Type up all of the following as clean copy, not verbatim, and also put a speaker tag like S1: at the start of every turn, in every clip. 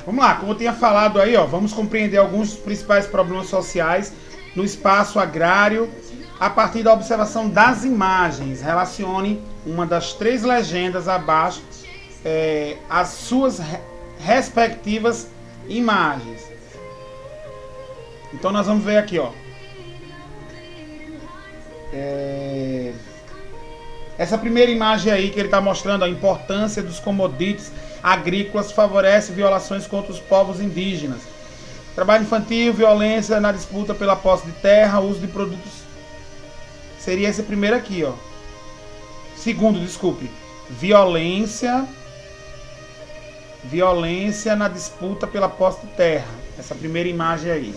S1: Vamos lá, como eu tinha falado aí, ó, vamos compreender alguns dos principais problemas sociais no espaço agrário a partir da observação das imagens. Relacione uma das 3 legendas abaixo as suas respectivas imagens. Então nós vamos ver aqui, ó. Essa primeira imagem aí que ele está mostrando a importância dos commodities agrícolas favorece violações contra os povos indígenas. Trabalho infantil, violência na disputa pela posse de terra, uso de produtos. Seria esse primeiro aqui, ó. Segundo, desculpe. Violência na disputa pela posse de terra. Essa primeira imagem aí.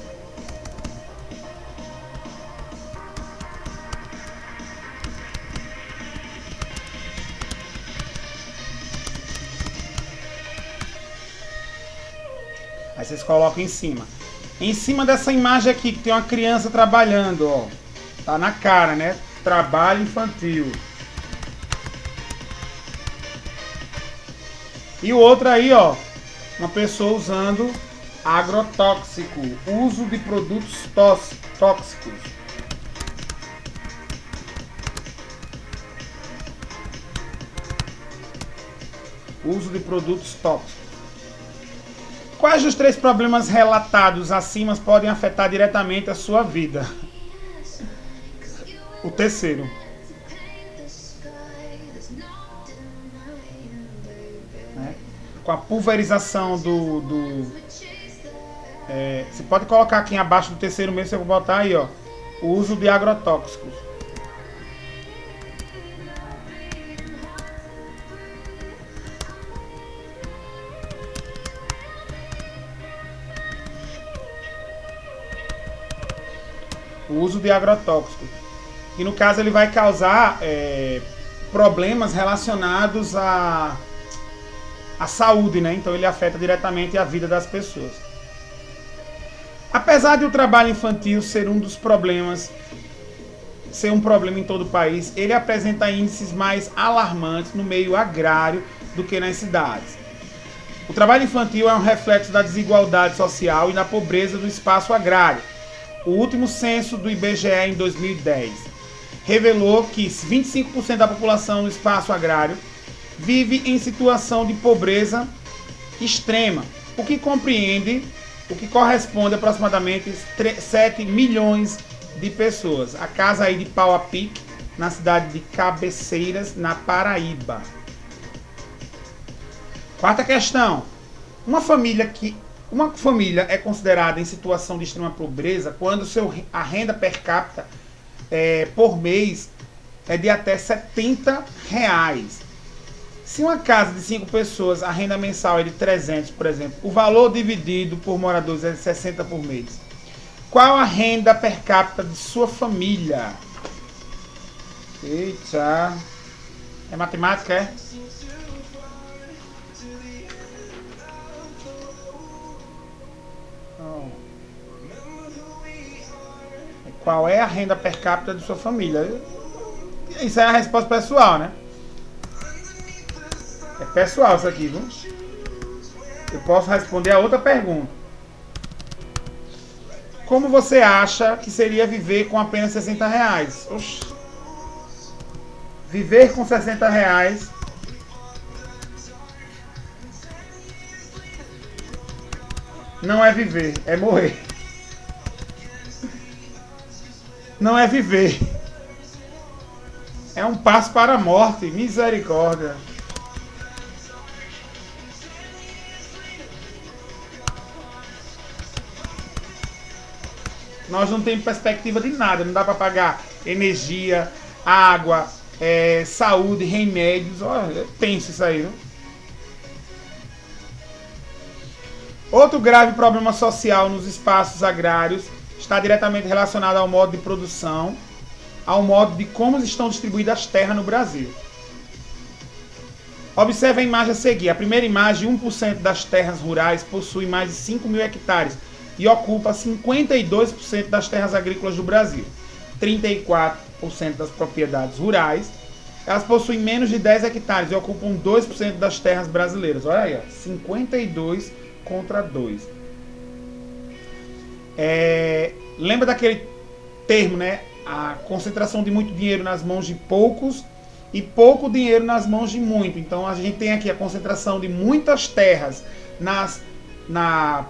S1: Aí vocês colocam em cima. Em cima dessa imagem aqui, que tem uma criança trabalhando, ó. Tá na cara, né? Trabalho infantil. E o outro aí, ó. Uma pessoa usando agrotóxico. Uso de produtos tóxicos. Uso de produtos tóxicos. Quais dos 3 problemas relatados acima podem afetar diretamente a sua vida? O terceiro. Com a pulverização você pode colocar aqui abaixo do terceiro mesmo, você vai botar aí, ó. O uso de agrotóxicos. O uso de agrotóxicos. E no caso ele vai causar problemas relacionados à saúde, né? Então ele afeta diretamente a vida das pessoas. Apesar de o trabalho infantil ser um problema em todo o país, ele apresenta índices mais alarmantes no meio agrário do que nas cidades. O trabalho infantil é um reflexo da desigualdade social e da pobreza do espaço agrário. O último censo do IBGE em 2010 revelou que 25% da população no espaço agrário vive em situação de pobreza extrema, o que corresponde a aproximadamente 7 milhões de pessoas. A casa aí de Pau a Pique, na cidade de Cabeceiras, na Paraíba. Quarta questão. Uma família é considerada em situação de extrema pobreza quando a renda per capita por mês é de até R$70. Se uma casa de 5 pessoas, a renda mensal é de 300, por exemplo, o valor dividido por moradores é de 60 por mês. Qual a renda per capita de sua família? Eita. É matemática, é? Qual é a renda per capita de sua família? Isso é a resposta pessoal, né? É pessoal isso aqui, viu? Eu posso responder a outra pergunta. Como você acha que seria viver com apenas R$60? Oxi. Viver com R$60 não é viver, é morrer. Não é viver. É um passo para a morte. Misericórdia. Nós não temos perspectiva de nada. Não dá para pagar energia, água, saúde, remédios. Olha, pensa isso aí, viu? Outro grave problema social nos espaços agrários está diretamente relacionado ao modo de produção, ao modo de como estão distribuídas as terras no Brasil. Observe a imagem a seguir. A primeira imagem, 1% das terras rurais possui mais de 5 mil hectares e ocupa 52% das terras agrícolas do Brasil. 34% das propriedades rurais, elas possuem menos de 10 hectares e ocupam 2% das terras brasileiras. Olha aí, ó, 52% contra 2. Lembra daquele termo, né? A concentração de muito dinheiro nas mãos de poucos e pouco dinheiro nas mãos de muito. Então a gente tem aqui a concentração de muitas terras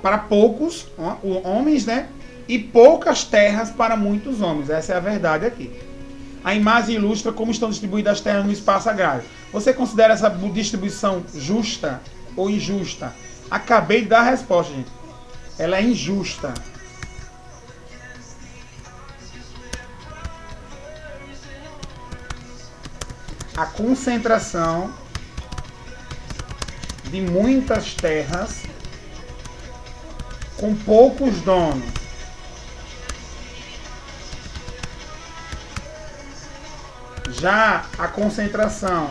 S1: para poucos homens, né? E poucas terras para muitos homens. Essa é a verdade aqui. A imagem ilustra como estão distribuídas as terras no espaço agrário. Você considera essa distribuição justa ou injusta? Acabei de dar a resposta, gente. Ela é injusta. A concentração de muitas terras com poucos donos. Já a concentração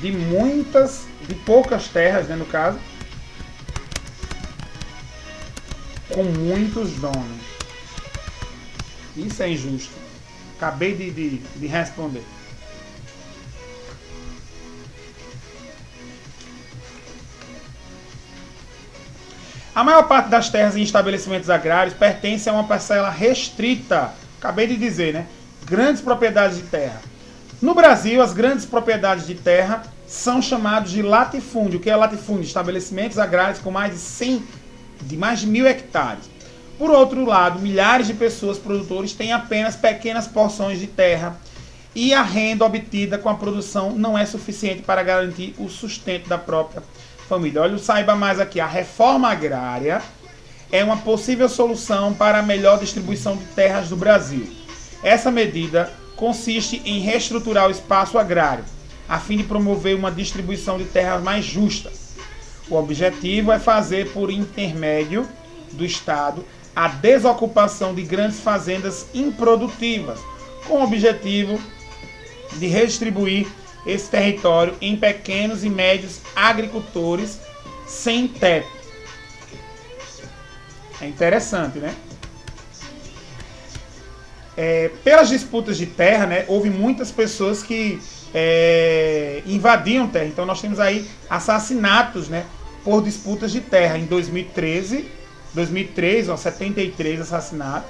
S1: de poucas terras, né, no caso, com muitos donos. Isso é injusto. Acabei de responder. A maior parte das terras em estabelecimentos agrários pertence a uma parcela restrita. Acabei de dizer, né? Grandes propriedades de terra. No Brasil, as grandes propriedades de terra são chamadas de latifúndio. O que é latifúndio? Estabelecimentos agrários com mais de 1.000 hectares. Por outro lado, milhares de pessoas produtores têm apenas pequenas porções de terra e a renda obtida com a produção não é suficiente para garantir o sustento da própria família. Olha, saiba mais aqui. A reforma agrária é uma possível solução para a melhor distribuição de terras do Brasil. Essa medida consiste em reestruturar o espaço agrário, a fim de promover uma distribuição de terras mais justa. O objetivo é fazer, por intermédio do Estado, a desocupação de grandes fazendas improdutivas, com o objetivo de redistribuir esse território em pequenos e médios agricultores sem teto. É interessante, né? Pelas disputas de terra, né, houve muitas pessoas que invadiam terra. Então nós temos aí assassinatos, né, por disputas de terra. Em 2003, 73 assassinatos.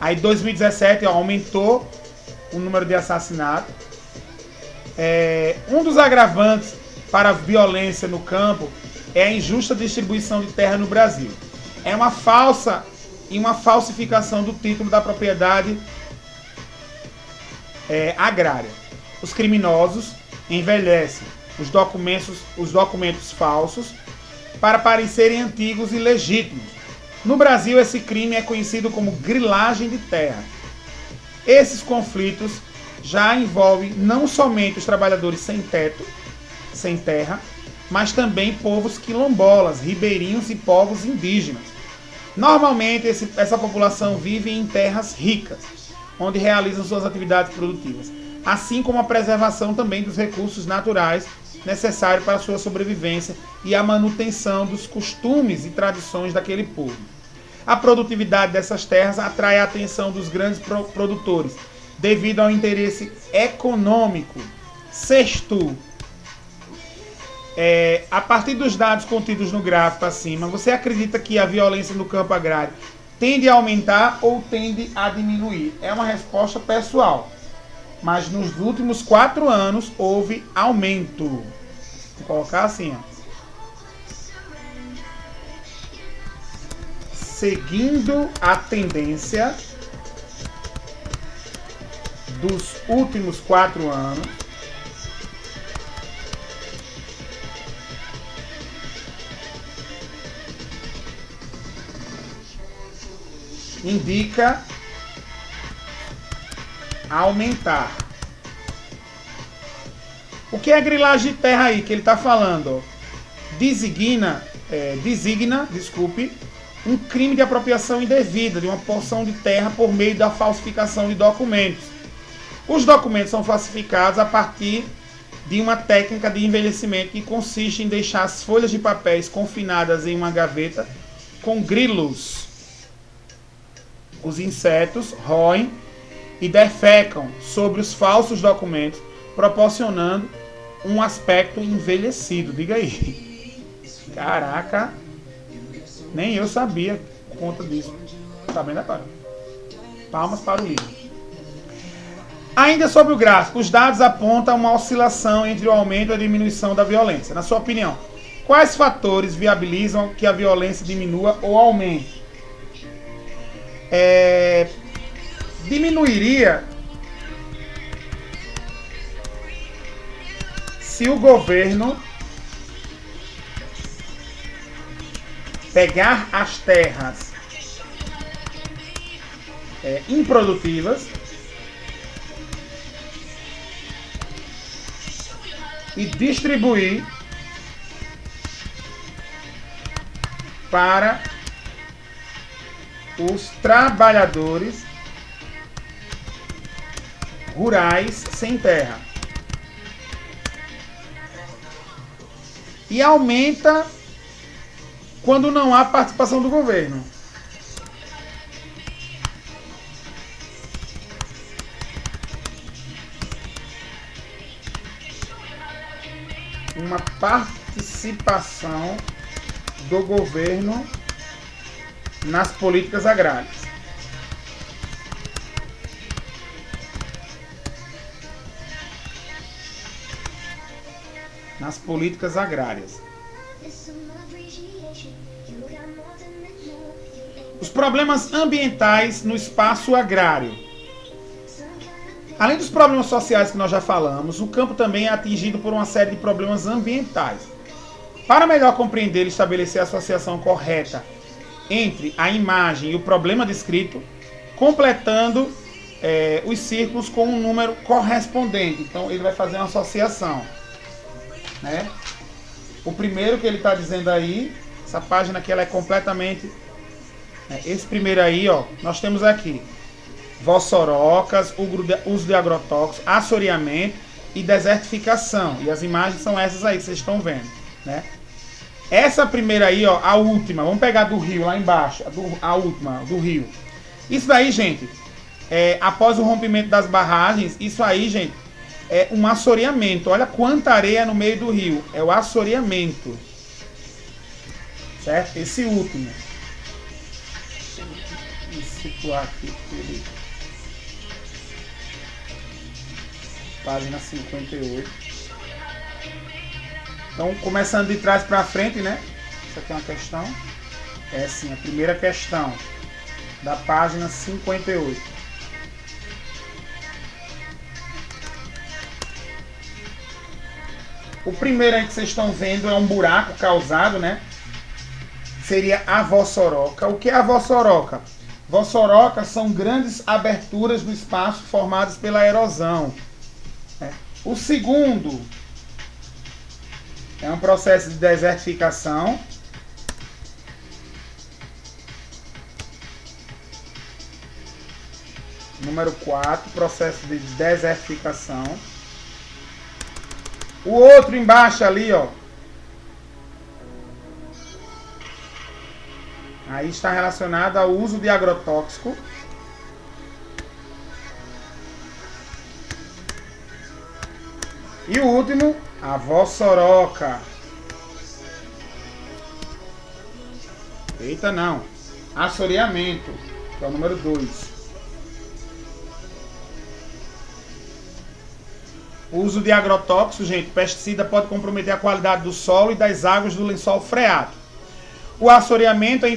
S1: Aí em 2017 aumentou o número de assassinatos. Um dos agravantes para a violência no campo é a injusta distribuição de terra no Brasil. É uma falsificação do título da propriedade agrária. Os criminosos envelhecem os documentos falsos para parecerem antigos e legítimos. No Brasil, esse crime é conhecido como grilagem de terra. Esses conflitos já envolvem não somente os trabalhadores sem teto, sem terra, mas também povos quilombolas, ribeirinhos e povos indígenas. Normalmente, essa população vive em terras ricas, onde realizam suas atividades produtivas, assim como a preservação também dos recursos naturais necessários para a sua sobrevivência e a manutenção dos costumes e tradições daquele povo. A produtividade dessas terras atrai a atenção dos grandes produtores, devido ao interesse econômico. Sexto, a partir dos dados contidos no gráfico acima, você acredita que a violência no campo agrário tende a aumentar ou tende a diminuir? É uma resposta pessoal, mas nos últimos 4 anos houve aumento. Vou colocar assim, ó. Seguindo a tendência dos últimos 4 anos, indica aumentar. O que é grilagem de terra aí que ele está falando? Designa, um crime de apropriação indevida de uma porção de terra por meio da falsificação de documentos. Os documentos são falsificados a partir de uma técnica de envelhecimento que consiste em deixar as folhas de papéis confinadas em uma gaveta com grilos. Os insetos roem e defecam sobre os falsos documentos, proporcionando um aspecto envelhecido. Diga aí. Caraca, nem eu sabia por conta disso. Tá bem agora. Palmas para o livro. Ainda sobre o gráfico, os dados apontam uma oscilação entre o aumento e a diminuição da violência. Na sua opinião, quais fatores viabilizam que a violência diminua ou aumente? Diminuiria se o governo pegar as terras improdutivas e distribuir para os trabalhadores rurais sem terra. E aumenta quando não há participação do governo. Uma participação do governo nas políticas agrárias. Nas políticas agrárias. Os problemas ambientais no espaço agrário. Além dos problemas sociais que nós já falamos, o campo também é atingido por uma série de problemas ambientais. Para melhor compreender e estabelecer a associação correta entre a imagem e o problema descrito, completando os círculos com um número correspondente. Então ele vai fazer uma associação, né? O primeiro que ele está dizendo aí, essa página aqui ela é completamente... esse primeiro aí, ó, nós temos aqui vossorocas, uso de agrotóxicos, assoreamento e desertificação. E as imagens são essas aí que vocês estão vendo, né? Essa primeira aí, ó, a última, vamos pegar do rio lá embaixo, a última, do rio. Isso daí, gente, após o rompimento das barragens, isso aí, gente, é um assoreamento. Olha quanta areia no meio do rio. É o assoreamento. Certo? Esse último. Vou situar aqui. Página 58. Então, começando de trás para frente, né? Isso aqui é uma questão. É sim, a primeira questão da página 58. O primeiro aí que vocês estão vendo é um buraco causado, né? Seria a vossoroca. O que é a vossoroca? Vossorocas são grandes aberturas no espaço formadas pela erosão. O segundo é um processo de desertificação. Número 4, processo de desertificação. O outro embaixo ali, ó. Aí está relacionado ao uso de agrotóxico. E o último, a vossoroca. Eita, não. Assoreamento, que é o número 2. O uso de agrotóxicos, gente, pesticida pode comprometer a qualidade do solo e das águas do lençol freático. O assoreamento é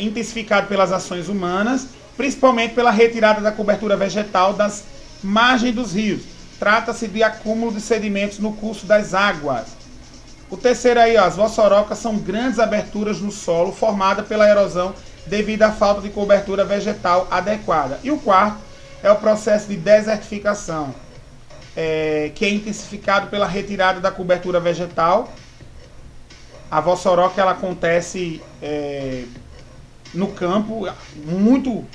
S1: intensificado pelas ações humanas, principalmente pela retirada da cobertura vegetal das margens dos rios. Trata-se de acúmulo de sedimentos no curso das águas. O terceiro aí, ó, as vossorocas são grandes aberturas no solo formadas pela erosão devido à falta de cobertura vegetal adequada. E o quarto é o processo de desertificação, que é intensificado pela retirada da cobertura vegetal. A vossoroca ela acontece no campo, muito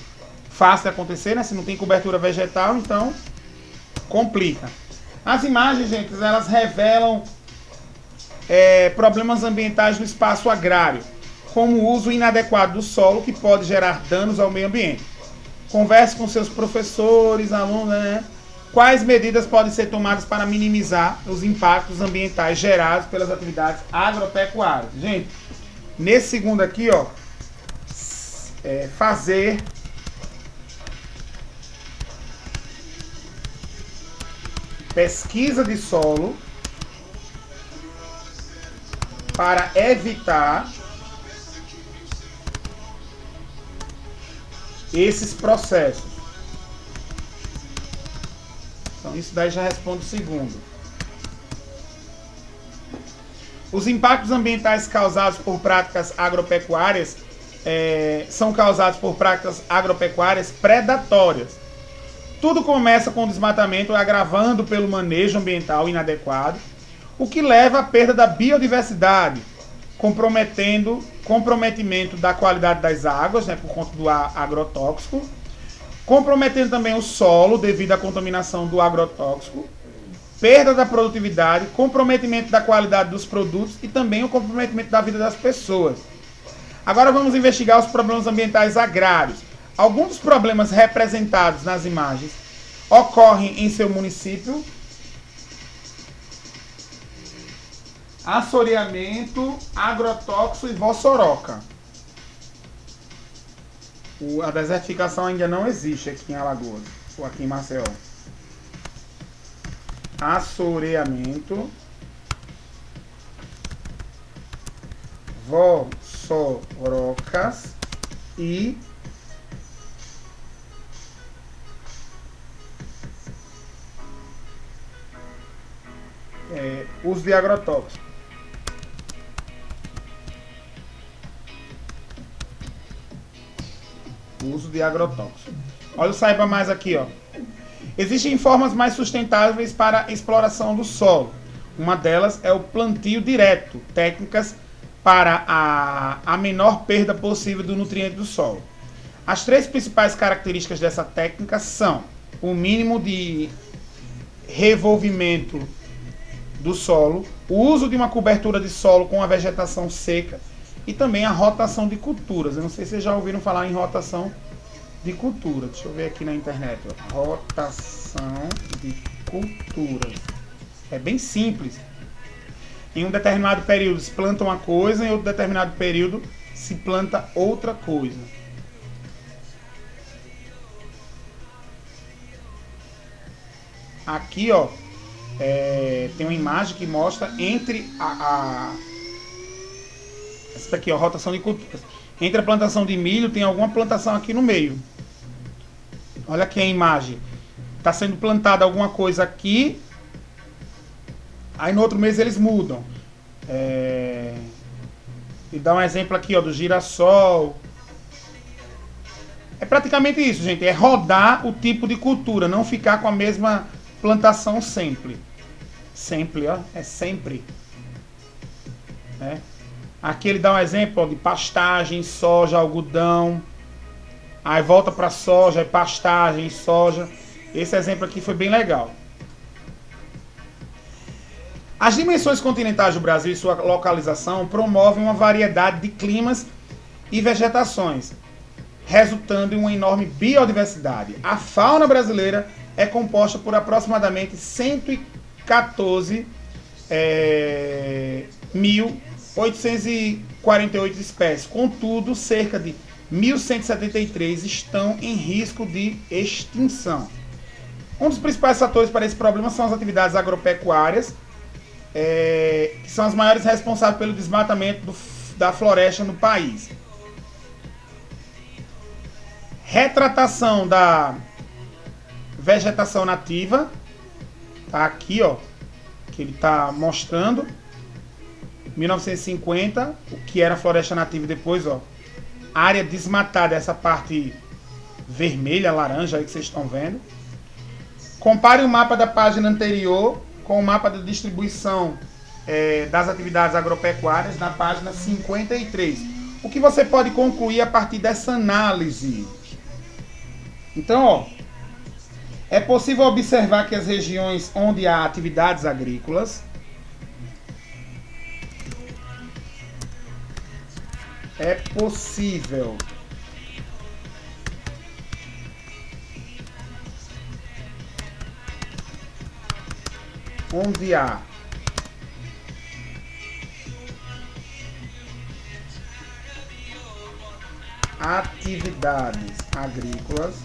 S1: fácil de acontecer, né? Se não tem cobertura vegetal, então complica. As imagens, gente, elas revelam problemas ambientais no espaço agrário, como o uso inadequado do solo, que pode gerar danos ao meio ambiente. Converse com seus professores, alunos, né? Quais medidas podem ser tomadas para minimizar os impactos ambientais gerados pelas atividades agropecuárias? Gente, nesse segundo aqui, ó, fazer pesquisa de solo para evitar esses processos. Então, isso daí já responde o segundo. Os impactos ambientais causados por práticas agropecuárias são causados por práticas agropecuárias predatórias. Tudo começa com o desmatamento agravando pelo manejo ambiental inadequado, o que leva à perda da biodiversidade, comprometimento da qualidade das águas, né, por conta do agrotóxico, comprometendo também o solo devido à contaminação do agrotóxico, perda da produtividade, comprometimento da qualidade dos produtos e também o comprometimento da vida das pessoas. Agora vamos investigar os problemas ambientais agrários. Alguns dos problemas representados nas imagens ocorrem em seu município. Assoreamento, agrotóxico e Vossoroca. A desertificação ainda não existe aqui em Alagoas, ou aqui em Maceió. Assoreamento, Vossorocas e uso de agrotóxicos. Uso de agrotóxicos. Olha o Saiba Mais aqui, ó. Existem formas mais sustentáveis para a exploração do solo. Uma delas é o plantio direto, técnicas para a menor perda possível do nutriente do solo. As três principais características dessa técnica são o mínimo de revolvimento do solo, o uso de uma cobertura de solo com a vegetação seca e também a rotação de culturas. Eu não sei se vocês já ouviram falar em rotação de cultura. Deixa eu ver aqui na internet. Ó. Rotação de culturas. É bem simples. Em um determinado período se planta uma coisa, em outro determinado período se planta outra coisa. Aqui, ó, tem uma imagem que mostra entre essa daqui, ó, rotação de culturas. Entre a plantação de milho tem alguma plantação aqui no meio. Olha aqui a imagem. Está sendo plantada alguma coisa aqui. Aí no outro mês eles mudam. E dá um exemplo aqui, ó, do girassol. É praticamente isso, gente. É rodar o tipo de cultura, não ficar com a mesma plantação sempre. Sempre, ó. É sempre. Aqui ele dá um exemplo, ó, de pastagem, soja, algodão. Aí volta para soja, pastagem, soja. Esse exemplo aqui foi bem legal. As dimensões continentais do Brasil e sua localização promovem uma variedade de climas e vegetações, resultando em uma enorme biodiversidade. A fauna brasileira é composta por aproximadamente 114.848 espécies. Contudo, cerca de 1.173 estão em risco de extinção. Um dos principais fatores para esse problema são as atividades agropecuárias, que são as maiores responsáveis pelo desmatamento da floresta no país. Retratação da vegetação nativa, tá aqui, ó, que ele está mostrando. 1950, o que era floresta nativa, depois, ó, área desmatada, essa parte vermelha, laranja aí que vocês estão vendo. Compare o mapa da página anterior com o mapa da distribuição das atividades agropecuárias na página 53. O que você pode concluir a partir dessa análise? Então, ó, é possível observar que as regiões onde há atividades agrícolas é possível onde há atividades agrícolas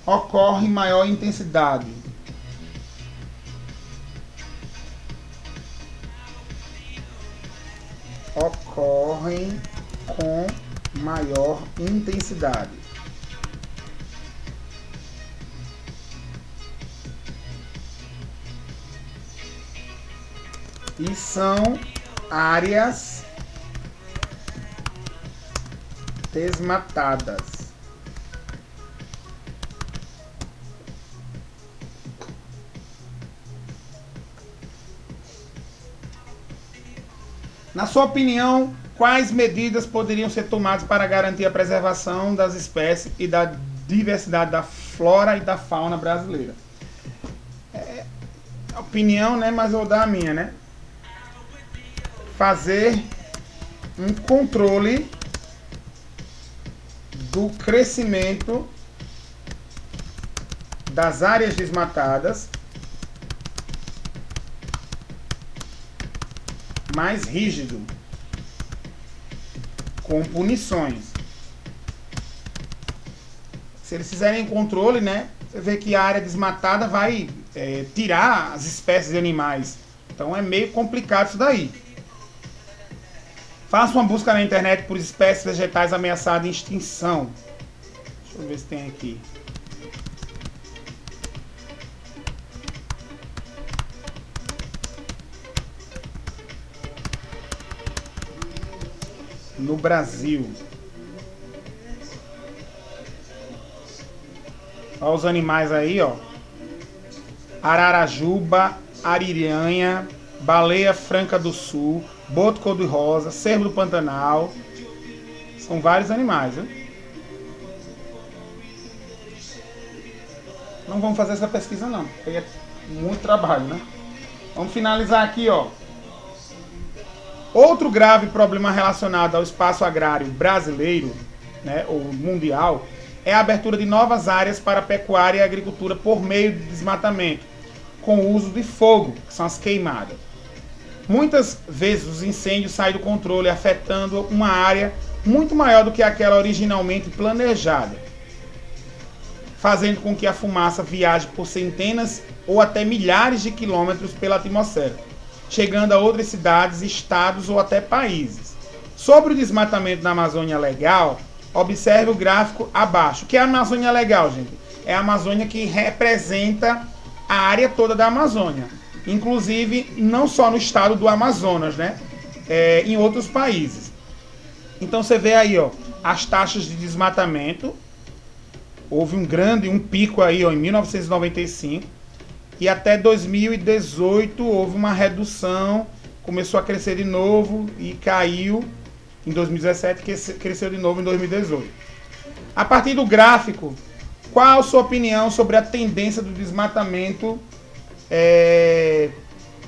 S1: ocorre maior intensidade ocorrem com maior intensidade. E são áreas desmatadas. Na sua opinião, quais medidas poderiam ser tomadas para garantir a preservação das espécies e da diversidade da flora e da fauna brasileira? Opinião, né? Mas eu vou dar a minha, né? Fazer um controle do crescimento das áreas desmatadas mais rígido, com punições. Se eles fizerem controle, né, você vê que a área desmatada vai tirar as espécies de animais. Então é meio complicado isso daí. Faça uma busca na internet por espécies vegetais ameaçadas de extinção. Deixa eu ver se tem aqui. No Brasil. Olha os animais aí, ó. Ararajuba, ariranha, baleia franca do sul, boto cor-de-rosa, cervo do Pantanal. São vários animais, viu? Não vamos fazer essa pesquisa não, porque é muito trabalho, né? Vamos finalizar aqui, ó. Outro grave problema relacionado ao espaço agrário brasileiro, né, ou mundial, é a abertura de novas áreas para pecuária e agricultura por meio de desmatamento, com o uso de fogo, que são as queimadas. Muitas vezes os incêndios saem do controle, afetando uma área muito maior do que aquela originalmente planejada, fazendo com que a fumaça viaje por centenas ou até milhares de quilômetros pela atmosfera, chegando a outras cidades, estados ou até países. Sobre o desmatamento na Amazônia Legal, observe o gráfico abaixo. O que é a Amazônia Legal, gente? É a Amazônia que representa a área toda da Amazônia. Inclusive, não só no estado do Amazonas, né? Em outros países. Então você vê aí, ó, as taxas de desmatamento. Houve um pico aí, ó, em 1995. E até 2018 houve uma redução, começou a crescer de novo e caiu em 2017, cresceu de novo em 2018. A partir do gráfico, qual a sua opinião sobre a tendência do desmatamento?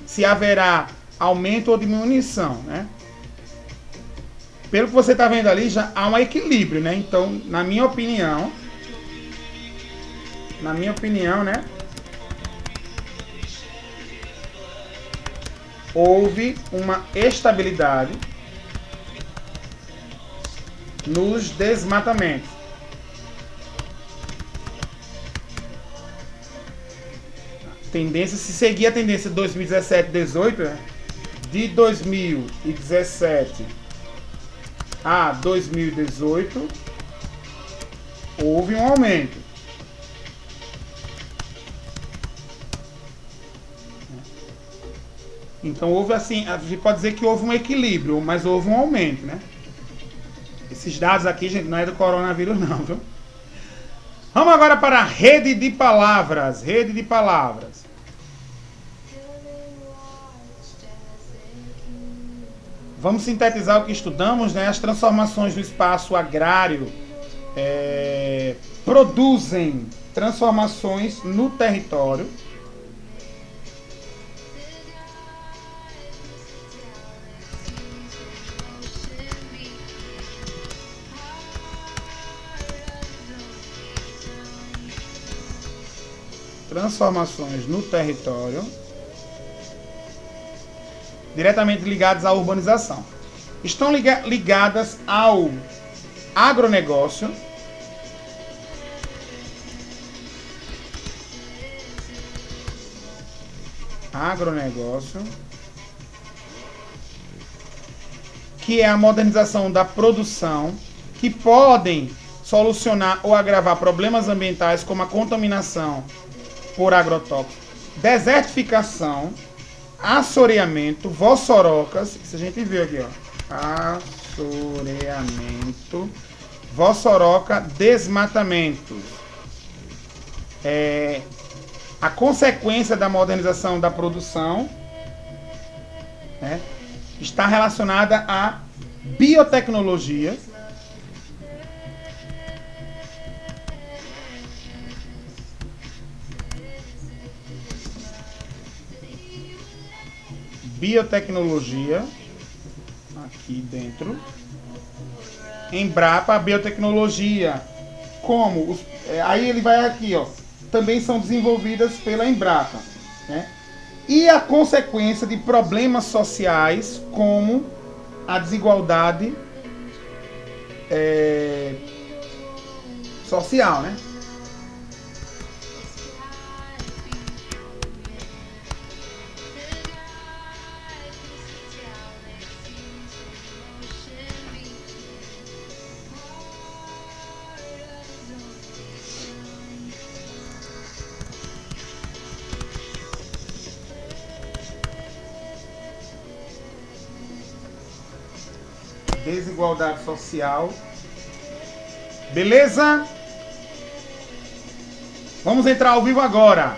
S1: Se haverá aumento ou diminuição, né? Pelo que você está vendo ali, já há um equilíbrio, né? Então, na minha opinião, né? Houve uma estabilidade nos desmatamentos. Tendência, se seguir a tendência de 2017 e 2018, né? De 2017 a 2018, houve um aumento. Então houve assim, a gente pode dizer que houve um equilíbrio, mas houve um aumento, né? Esses dados aqui, gente, não é do coronavírus não, viu? Vamos agora para a rede de palavras. Rede de palavras. Vamos sintetizar o que estudamos, né? As transformações do espaço agrário produzem transformações no território. transformações no território diretamente ligadas à urbanização. Estão ligadas ao agronegócio, que é a modernização da produção, que podem solucionar ou agravar problemas ambientais como a contaminação por agrotóxicos, desertificação, assoreamento, vossorocas, isso a gente viu aqui, ó, assoreamento, vossoroca, desmatamento. A consequência da modernização da produção, né, está relacionada à biotecnologia, aqui dentro. Embrapa, biotecnologia, como aí ele vai aqui, ó, também são desenvolvidas pela Embrapa, né? E a consequência de problemas sociais como a desigualdade social, né? Desigualdade social. Beleza? Vamos entrar ao vivo agora.